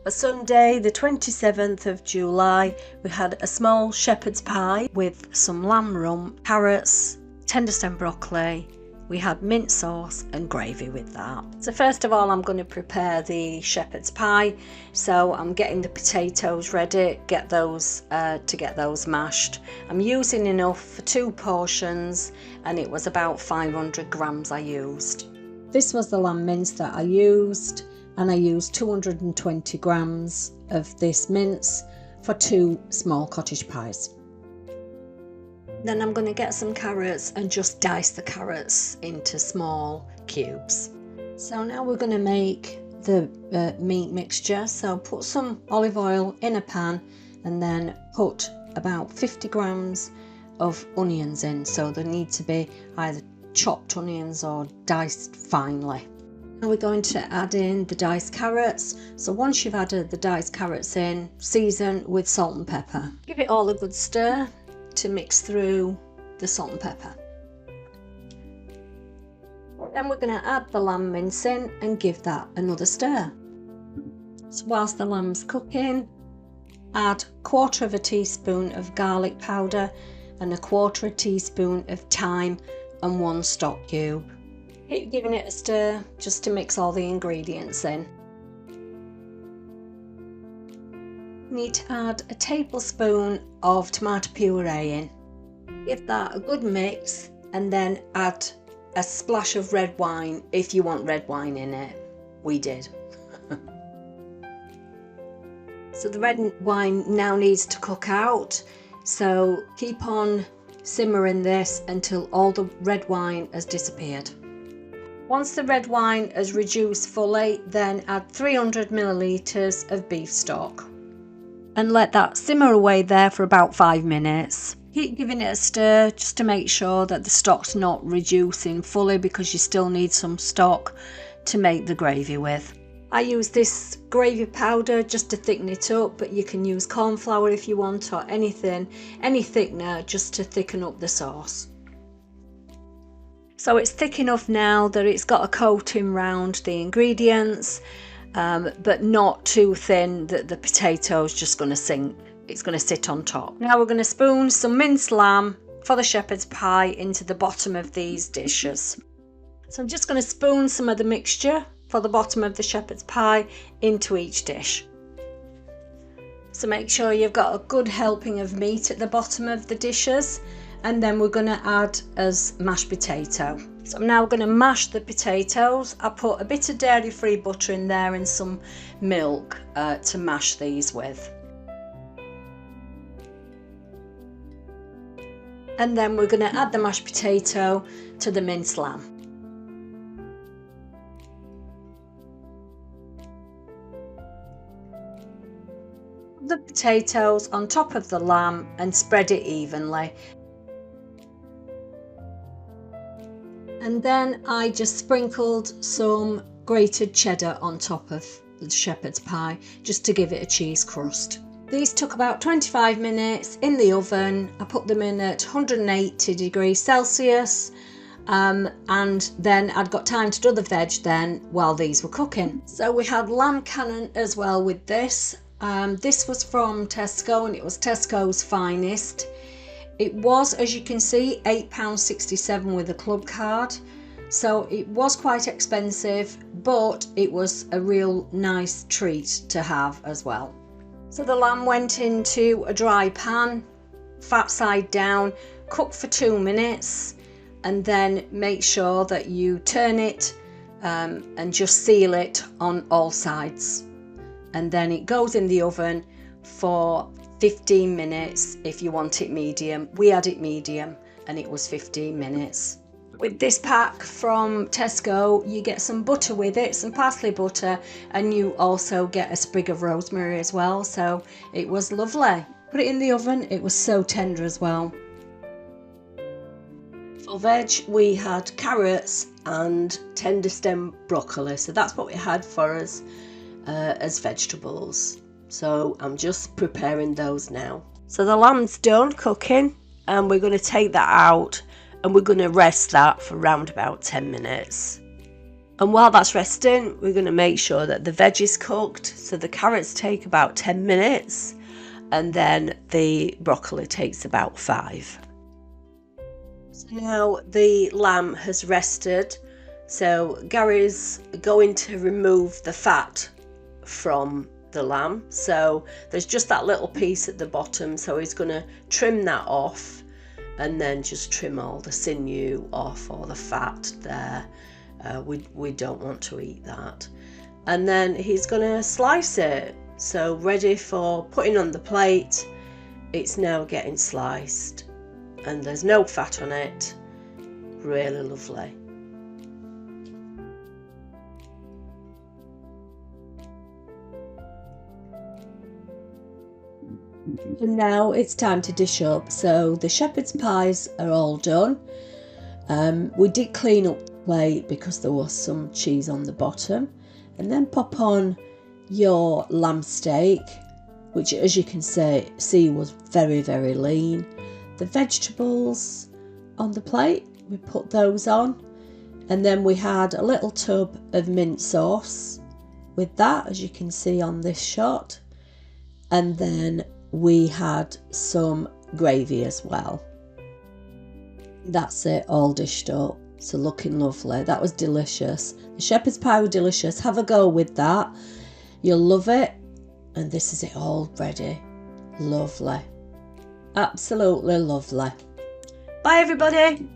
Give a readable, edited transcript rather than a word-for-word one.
For Sunday, the 27th of July, we had a small shepherd's pie with some lamb rump, carrots, tender stem broccoli. We had mint sauce and gravy with that. So first of all, I'm going to prepare the shepherd's pie. So I'm getting the potatoes ready, get those mashed. I'm using enough for 2 portions, and it was about 500 grams I used. This was the lamb mince that I used, and I used 220 grams of this mince for 2 small cottage pies. Then I'm going to get some carrots and just dice the carrots into small cubes. So now we're going to make the meat mixture. So put some olive oil in a pan and then put about 50 grams of onions in. So they need to be either chopped onions or diced finely. Now we're going to add in the diced carrots. So once you've added the diced carrots in, season with salt and pepper. Give it all a good stir to mix through the salt and pepper. Then we're going to add the lamb mince in and give that another stir. So whilst the lamb's cooking, add 1/4 teaspoon of garlic powder and 1/4 teaspoon of thyme and 1 stock cube. Keep giving it a stir just to mix all the ingredients in. You need to add a tablespoon of tomato puree in. Give that a good mix and then add a splash of red wine if you want red wine in it. We did. So the red wine now needs to cook out. So keep on simmering this until all the red wine has disappeared. Once the red wine has reduced fully, then add 300 millilitres of beef stock. And let that simmer away there for about 5 minutes. Keep giving it a stir just to make sure that the stock's not reducing fully, because you still need some stock to make the gravy with. I use this gravy powder just to thicken it up, but you can use corn flour if you want, or anything, any thickener just to thicken up the sauce. So it's thick enough now that it's got a coating round the ingredients. But not too thin that the potato's just going to sink. It's going to sit on top. Now we're going to spoon some minced lamb for the shepherd's pie into the bottom of these dishes. So I'm just going to spoon some of the mixture for the bottom of the shepherd's pie into each dish. So make sure you've got a good helping of meat at the bottom of the dishes, and then we're going to add as mashed potato. So I'm now going to mash the potatoes. I put a bit of dairy-free butter in there and some milk to mash these with. And then we're going to add the mashed potato to the minced lamb. The potatoes on top of the lamb and spread it evenly. And then I just sprinkled some grated cheddar on top of the shepherd's pie just to give it a cheese crust. These took about 25 minutes in the oven. I put them in at 180 degrees Celsius, and then I'd got time to do the veg then while these were cooking. So we had lamb cannon as well with this. This was from Tesco, and it was Tesco's Finest. It was, as you can see, £8.67 with a club card. So it was quite expensive, but it was a real nice treat to have as well. So the lamb went into a dry pan, fat side down, cook for 2 minutes, and then make sure that you turn it and just seal it on all sides. And then it goes in the oven for 15 minutes if you want it medium. We had it medium and it was 15 minutes. With this pack from Tesco, you get some butter with it, some parsley butter, and you also get a sprig of rosemary as well. So it was lovely. Put it in the oven, it was so tender as well. For veg, we had carrots and tender stem broccoli. So that's what we had for us as vegetables. So I'm just preparing those now. So the lamb's done cooking, and we're going to take that out and we're going to rest that for around about 10 minutes. And while that's resting, we're going to make sure that the veg is cooked. So the carrots take about 10 minutes and then the broccoli takes about 5. So now the lamb has rested. So Gary's going to remove the fat from the lamb. So there's just that little piece at the bottom. So he's going to trim that off and then just trim all the sinew off or the fat there. We don't want to eat that. And then he's going to slice it. So ready for putting on the plate. It's now getting sliced and there's no fat on it. Really lovely. And now it's time to dish up. So the shepherd's pies are all done. We did clean up the plate because there was some cheese on the bottom. And then pop on your lamb steak, which as you can see was very, very lean. The vegetables on the plate, we put those on. And then we had a little tub of mint sauce with that, as you can see on this shot. And then we had some gravy as well. That's it, all dished up. So looking lovely. That was delicious. The shepherd's pie was delicious. Have a go with that. You'll love it. And this is it all ready. Lovely. Absolutely lovely. Bye everybody.